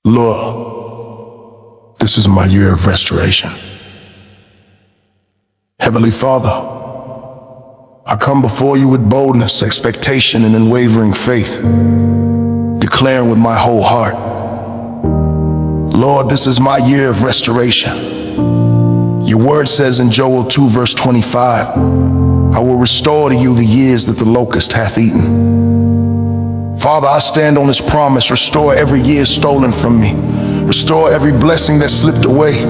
Lord, this is my year of restoration. Heavenly Father, I come before you with boldness, expectation, and unwavering faith, declaring with my whole heart, Lord, this is my year of restoration. Your word says in Joel 2 verse 25, I will restore to you the years that the locust hath eaten. Father, I stand on this promise. Restore every year stolen from me. Restore every blessing that slipped away.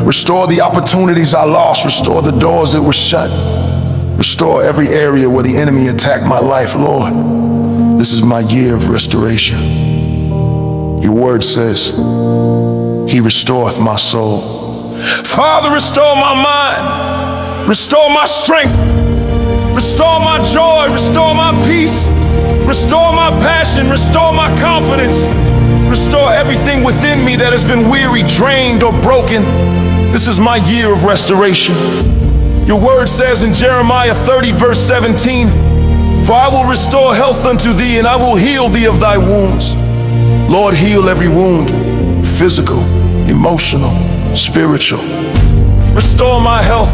Restore the opportunities I lost. Restore the doors that were shut. Restore every area where the enemy attacked my life. Lord, this is my year of restoration. Your word says, He restoreth my soul. Father, restore my mind. Restore my strength. Restore my joy. Restore my peace. Restore my passion, restore my confidence. Restore everything within me that has been weary, drained, or broken. This is my year of restoration. Your word says in Jeremiah 30 verse 17, For I will restore health unto thee, and I will heal thee of thy wounds. Lord, heal every wound, physical, emotional, spiritual. Restore my health,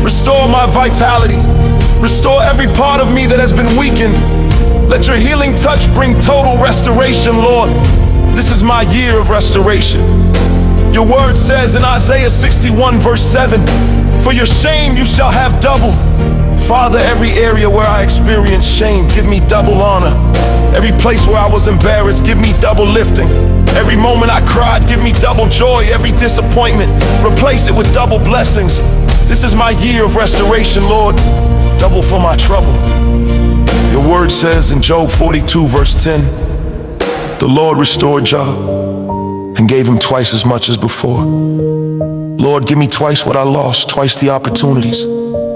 restore my vitality, restore every part of me that has been weakened. Let your healing touch bring total restoration, Lord. This is my year of restoration. Your word says in Isaiah 61 verse 7, For your shame you shall have double. Father, every area where I experienced shame, give me double honor. Every place where I was embarrassed, give me double lifting. Every moment I cried, give me double joy. Every disappointment, replace it with double blessings. This is my year of restoration, Lord. Double for my trouble. Your word says in Job 42 verse 10, The Lord restored Job and gave him twice as much as before. Lord, give me twice what I lost, twice the opportunities,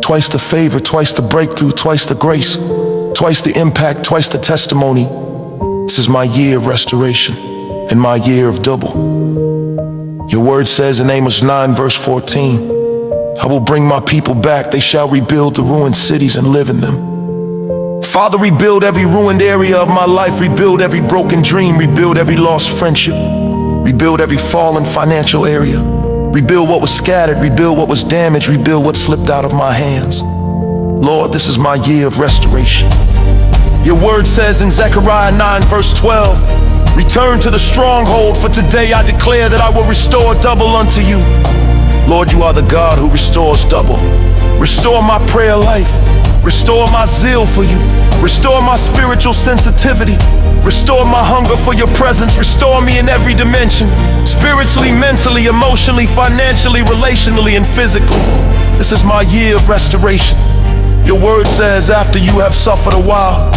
twice the favor, twice the breakthrough, twice the grace, twice the impact, twice the testimony. This is my year of restoration and my year of double. Your word says in Amos 9 verse 14, I will bring my people back, they shall rebuild the ruined cities and live in them. Father, rebuild every ruined area of my life, rebuild every broken dream, rebuild every lost friendship, rebuild every fallen financial area, rebuild what was scattered, rebuild what was damaged, rebuild what slipped out of my hands. Lord, this is my year of restoration. Your word says in Zechariah 9 verse 12, Return to the stronghold, for today I declare that I will restore double unto you. Lord, you are the God who restores double. Restore my prayer life. Restore my zeal for you. Restore my spiritual sensitivity. Restore my hunger for your presence. Restore me in every dimension, spiritually, mentally, emotionally, financially, relationally, and physically. This is my year of restoration. Your word says after you have suffered a while,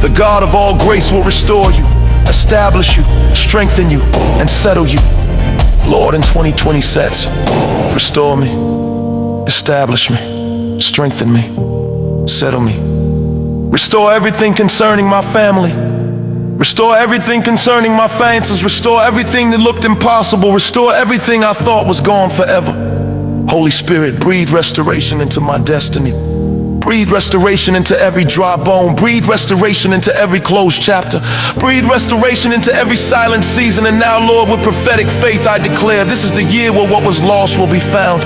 the God of all grace will restore you, establish you, strengthen you, and settle you. Lord, in 2020 sets, restore me, establish me, strengthen me, settle me. Restore everything concerning my family. Restore everything concerning my finances. Restore everything that looked impossible. Restore everything I thought was gone forever. Holy Spirit, breathe restoration into my destiny. Breathe restoration into every dry bone. Breathe restoration into every closed chapter. Breathe restoration into every silent season. And now, Lord, with prophetic faith, I declare this is the year where what was lost will be found.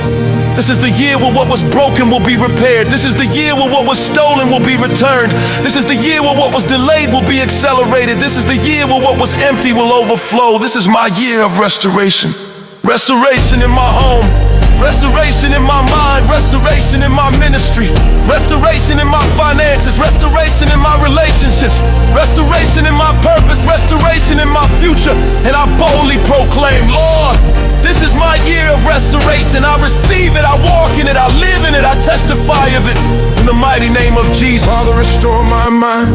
This is the year where what was broken will be repaired. This is the year where what was stolen will be returned. This is the year where what was delayed will be accelerated. This is the year where what was empty will overflow. This is my year of restoration. Restoration in my home. Restoration in my mind, restoration in my ministry, restoration in my finances, restoration in my relationships, restoration in my purpose, restoration in my future. And I boldly proclaim, Lord, this is my year of restoration. I receive it, I walk in it, I live in it, I testify of it. In the mighty name of Jesus. Father, restore my mind,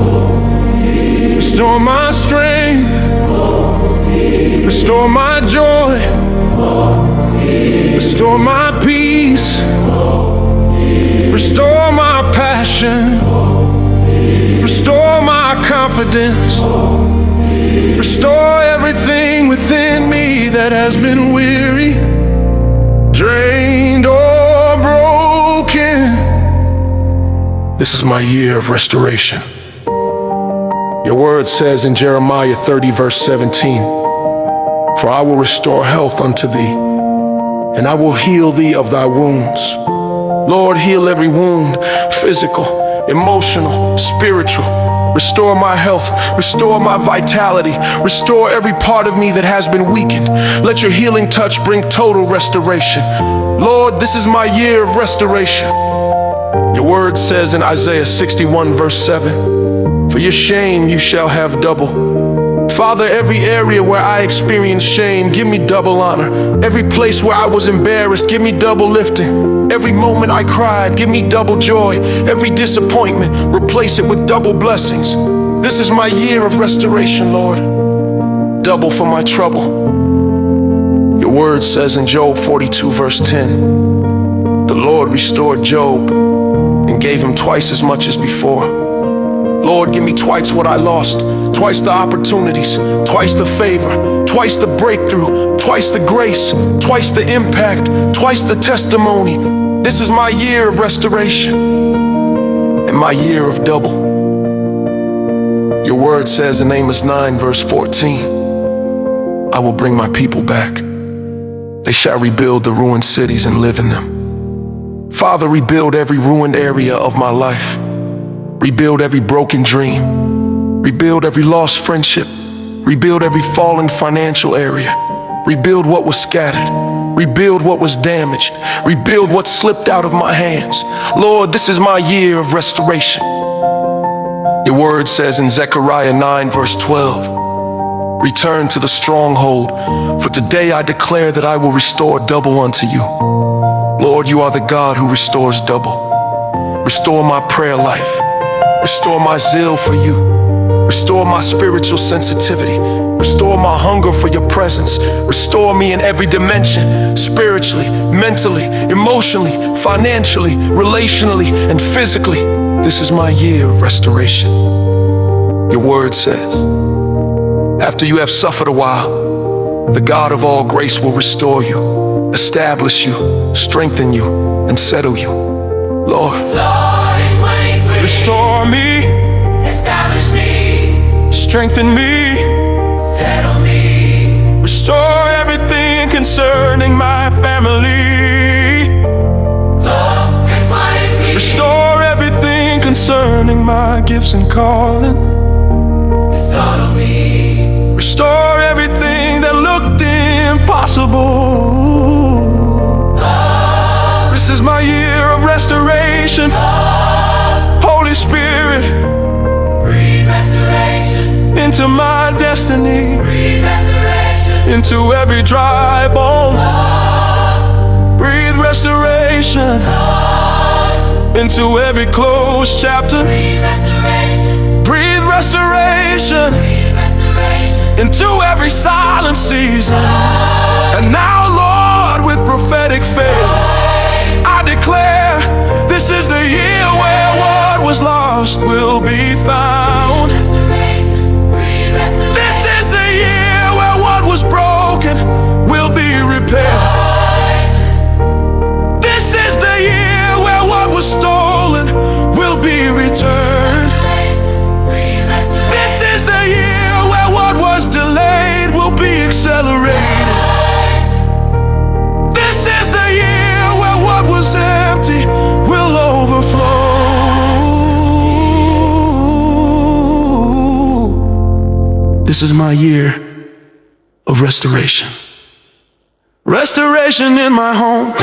restore my strength, restore my joy, restore my peace, restore my passion, restore my confidence, restore everything within me that has been weary, drained, or broken. This is my year of restoration. Your word says in Jeremiah 30 verse 17, For I will restore health unto thee, and I will heal thee of thy wounds. Lord, heal every wound, physical, emotional, spiritual. Restore my health, restore my vitality, restore every part of me that has been weakened. Let your healing touch bring total restoration. Lord, this is my year of restoration. Your word says in Isaiah 61 verse 7, for your shame you shall have double. Father, every area where I experienced shame, give me double honor. Every place where I was embarrassed, give me double lifting. Every moment I cried, give me double joy. Every disappointment, replace it with double blessings. This is my year of restoration, Lord. Double for my trouble. Your word says in Job 42 verse 10, the Lord restored Job and gave him twice as much as before. Lord, give me twice what I lost, twice the opportunities, twice the favor, twice the breakthrough, twice the grace, twice the impact, twice the testimony. This is my year of restoration and my year of double. Your word says in Amos 9 verse 14, I will bring my people back. They shall rebuild the ruined cities and live in them. Father, rebuild every ruined area of my life. Rebuild every broken dream. Rebuild every lost friendship. Rebuild every fallen financial area. Rebuild what was scattered. Rebuild what was damaged. Rebuild what slipped out of my hands. Lord, this is my year of restoration. Your word says in Zechariah 9 verse 12, return to the stronghold, for today I declare that I will restore double unto you. Lord, you are the God who restores double. Restore my prayer life. Restore my zeal for you. Restore my spiritual sensitivity. Restore my hunger for your presence. Restore me in every dimension, spiritually, mentally, emotionally, financially, relationally, and physically. This is my year of restoration. Your word says, after you have suffered a while, the God of all grace will restore you, establish you, strengthen you, and settle you. Lord, restore me, establish me, strengthen me, settle me, restore everything concerning my family. Lord, it's Restore everything concerning my gifts and calling. restore to me, Restore everything that looked impossible. Lord, This is my year of restoration. Holy Spirit, breathe restoration, into my destiny, breathe restoration, into every dry bone. Lord, Breathe restoration Lord, into every closed chapter. breathe restoration, Breathe restoration breathe restoration, into every silent season. And now, Lord, with prophetic faith, I declare this is the year where what was lost will be found. restoration, breathe restoration, This is the year where what was broken will be repaired. This is the year where what was stolen will be returned. breathe restoration, This is the year where what was delayed will be accelerated. This is the year where what was empty will overflow. This is my year of restoration. Restoration in my home.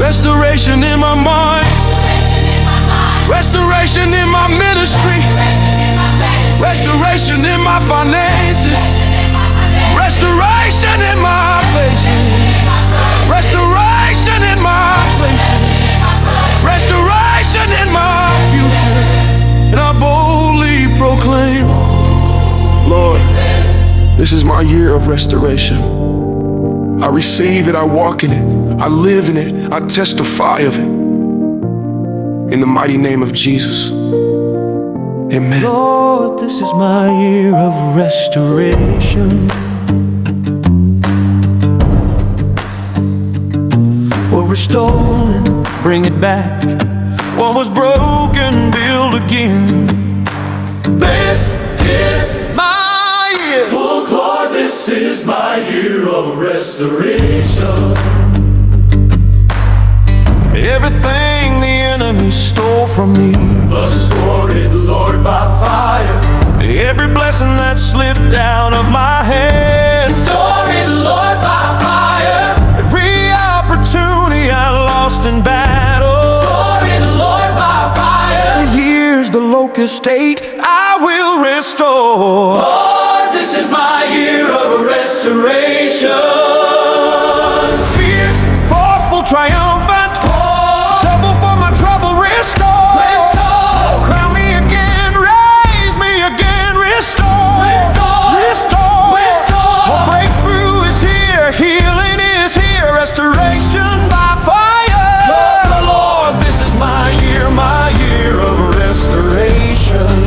Restoration in my mind. Restoration in my ministry. Restoration in my finances. Restoration in my places. Restoration in my places. Restoration in my future. And I boldly proclaim, Lord, this is my year of restoration. I receive it, I walk in it, I live in it, I testify of it. In the mighty name of Jesus, amen. Lord, this is my year of restoration. What was stolen, bring it back. What was broken, build again. This is my year. full chord, this this is my year of restoration. Everything the enemy stole from me, Restore it, Lord, by fire. every blessing that slipped out of my hands, Restore it, Lord, by fire. every opportunity I lost in battle, Restore it, Lord, by fire. the years the locust ate, I will restore. Lord, this is my year of restoration. Fierce, forceful, triumphant, double for my trouble, restore. Restore. Crown me again, raise me again, restore. Restore. Restore. Restore. Oh, breakthrough is here, healing is here, restoration by fire. Lord, this is my year of restoration.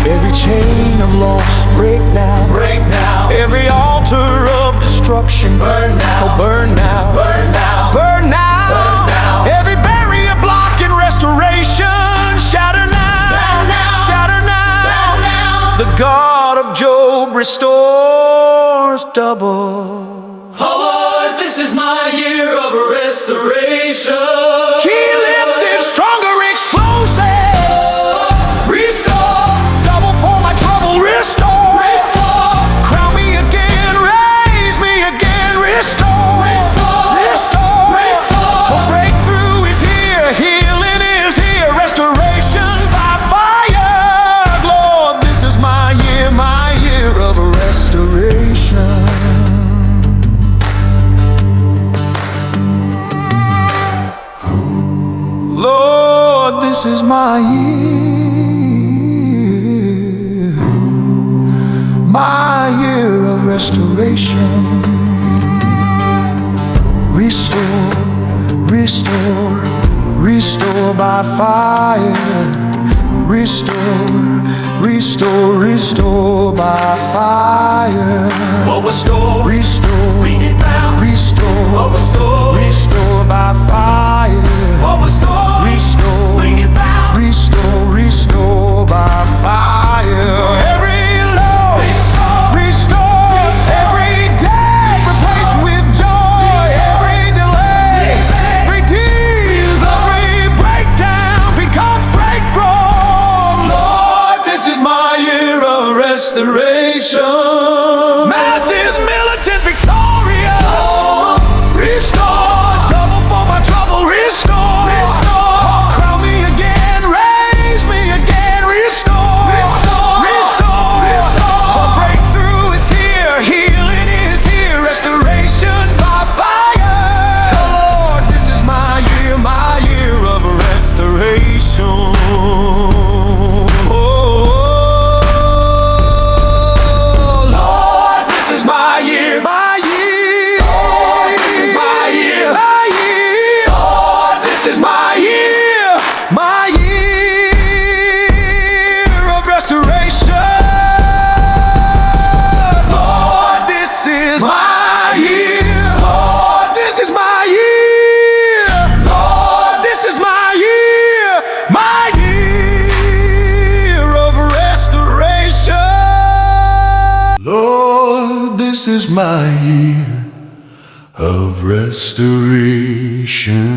Every chain of loss break now. Break now. Every altar of destruction Burn now. oh, burn now. Burn now. Burn now. Burn now. Every barrier blocking restoration, shatter now. Burn now. Shatter now. Burn now. The God of Job restores double. Oh Lord, this is my year of restoration. He lifted stronger, explosive. Restore. Double for my trouble, restore. Restore. Crown me again, raise me again, restore. Restore. Restore. Restore. A breakthrough is here, healing is here, restoration by fire. Lord, this is my year of restoration. Lord, this is my year of restoration. Restore, restore, restore by fire. Restore, restore, restore by fire. Oh, restore. Restore, Bring it down. restore, Oh, restore. restore by fire. Oh, restore. Restore, Bring it down. restore, restore by fire. Every low, Restore. restore. Every debt replaced with joy. Every delay, redeems. Every breakdown becomes breakthrough. Lord, this is my year of restoration. Masses militant victorious. Restore, double for my trouble, restore. Oh, crown me again, raise me again, restore. Restore. A breakthrough is here, healing is here, restoration by fire. Oh, Lord, this is my year of restoration. Oh, Lord, this is my year. Lord, this is my year of restoration. Lord, this is my year. Lord, this is my year. Lord, this is my year of restoration. Lord, this is my year of restoration.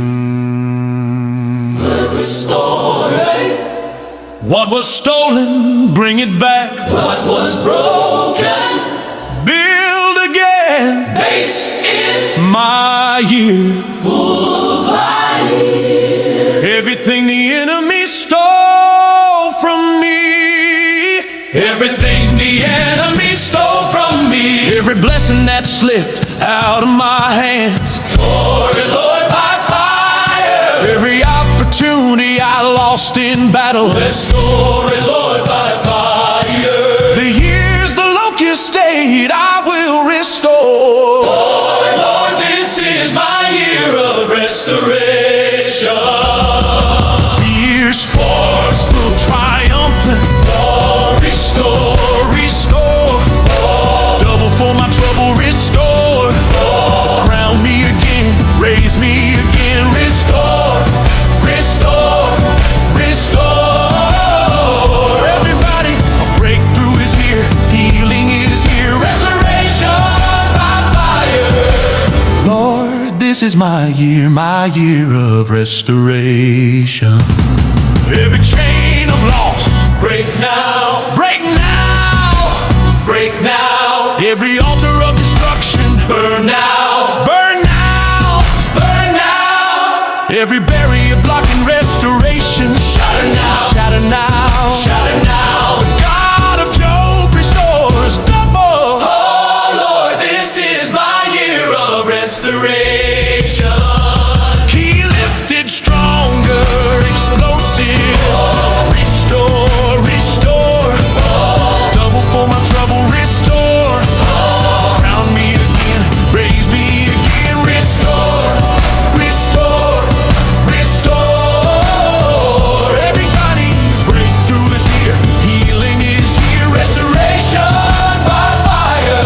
What was stolen, bring it back. What was broken, Build again. base is My year. full by Everything the enemy stole from me. everything the enemy stole from me. Every blessing that slipped out of my hands. Restore it, Lord, by fire. Every opportunity I lost in battle. Restore it, Lord, by fire. The years the locust ate, I will restore. Lord, this is my year of restoration. Fierce, forceful, triumphant. Restore, Restore. Double for my trouble, restore. Crown me again, raise me again, restore. Restore, restore. Everybody this is my year of restoration. Every chain of loss, break now, break now, break now. Every altar of destruction, burn now, burn now, burn now. Every barrier blocking restoration, shatter now, shatter now, shatter now. The God of Job restores double. Oh Lord, this is my year of restoration. He lifted stronger, explosive. Restore, restore. Double for my trouble, restore. Crown me again, raise me again. Restore, restore, restore. Everybody's breakthrough is here, healing is here, restoration by fire.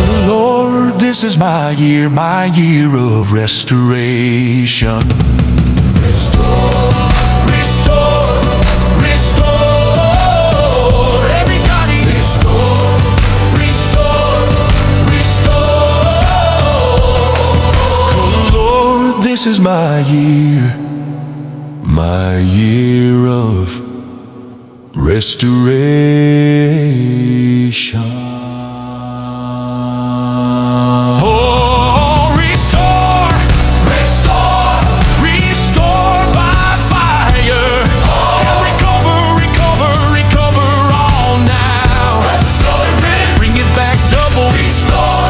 Oh Lord, this is my year of restoration. Restore, restore, restore. Everybody, restore, restore, restore. Oh Lord, this is my year of restoration. Oh, restore, restore, restore by fire. And recover, recover, recover all now. Bring it back double. Restore,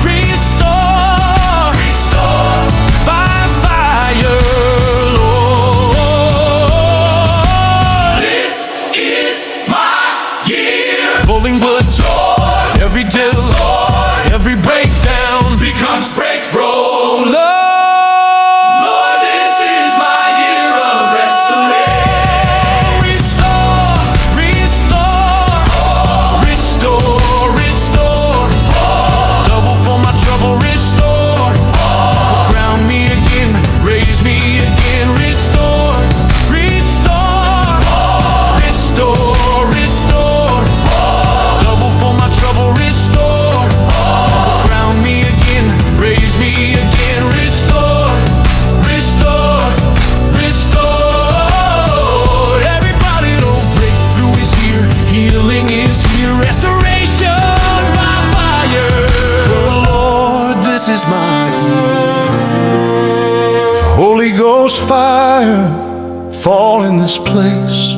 restore, restore by fire, Lord. This is my year. Rolling blood, joy. Every deal, every breakdown becomes breakthrough. Lord, this is my year of restoration. Restore, restore, restore, restore. Double for my trouble, restore. Crown me again, raise me again. Restore, restore, restore, restore. Double for my trouble, restore. Crown me again, raise me again. Restore, restore, restore. Everybody know breakthrough is here, healing is here, restoration by fire. Oh Lord, this is my year. Holy Ghost fire, fall in this place.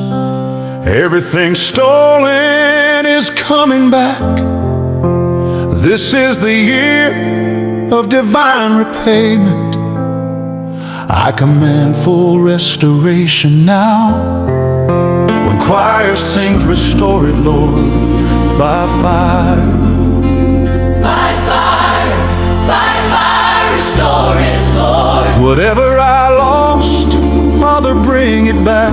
Everything stolen is coming back. This is the year of divine repayment. I command full restoration now. When choir sings, restore it, Lord, by fire. By fire, restore it, Lord. Whatever I lost, Father, bring it back.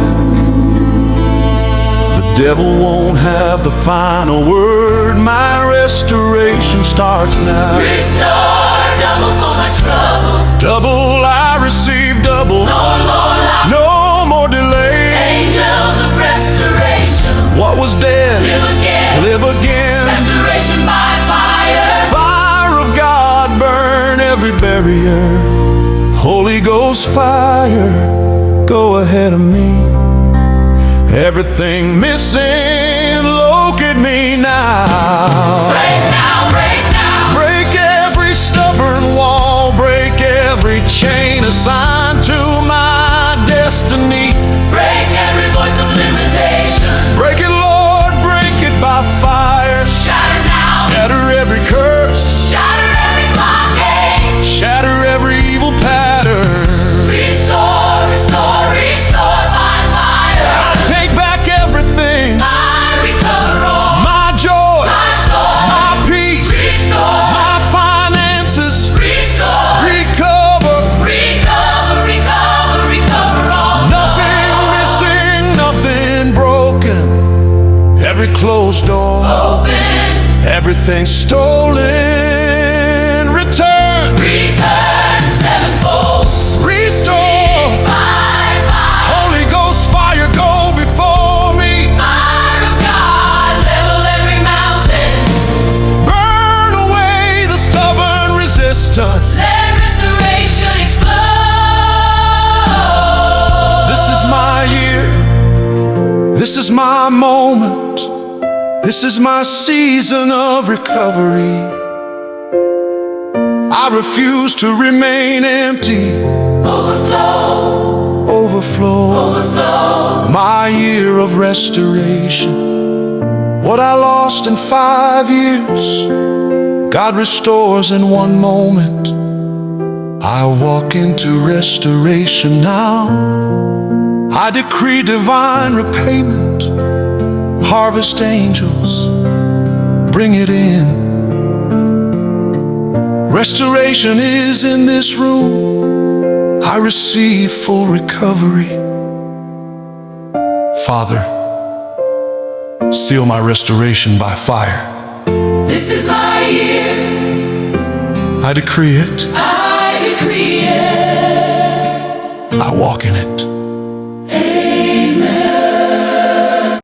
The devil won't have the final word. My restoration starts now. Restore, double for my trouble. Double, I receive double. No more delay. Angels of restoration. What was dead, Live again. live again. Restoration by fire. Fire of God, burn every barrier. Holy Ghost fire, go ahead of me. Everything missing, locate me now. Break now, break now. Break every stubborn wall, break every chain assigned to my destiny. Break every voice of limitation. Break it, Lord, break it by fire. Shatter now. Shatter every curse, Shatter every blockade. shatter every evil pattern. Restore, restore, restore by fire. Take back everything, I recover all. my joy, My soul. my peace, Restore, my finances. restore. Recover, Recover, recover, recover all. nothing missing, nothing broken. Every closed door, Open, everything stolen. Return, return sevenfold. restore. By fire. Holy Ghost fire, go before me. Fire of God, level every mountain. Burn away the stubborn resistance. Let restoration This is my season of recovery. I refuse to remain empty. Overflow, Overflow, overflow. my year of restoration. What I lost in 5 years, God restores in one moment. I walk into restoration now. I decree divine repayment. Harvest angels, bring it in. Restoration is in this room. I receive full recovery. Father, seal my restoration by fire. This is my year, I decree it. I decree it. I walk in it. Amen.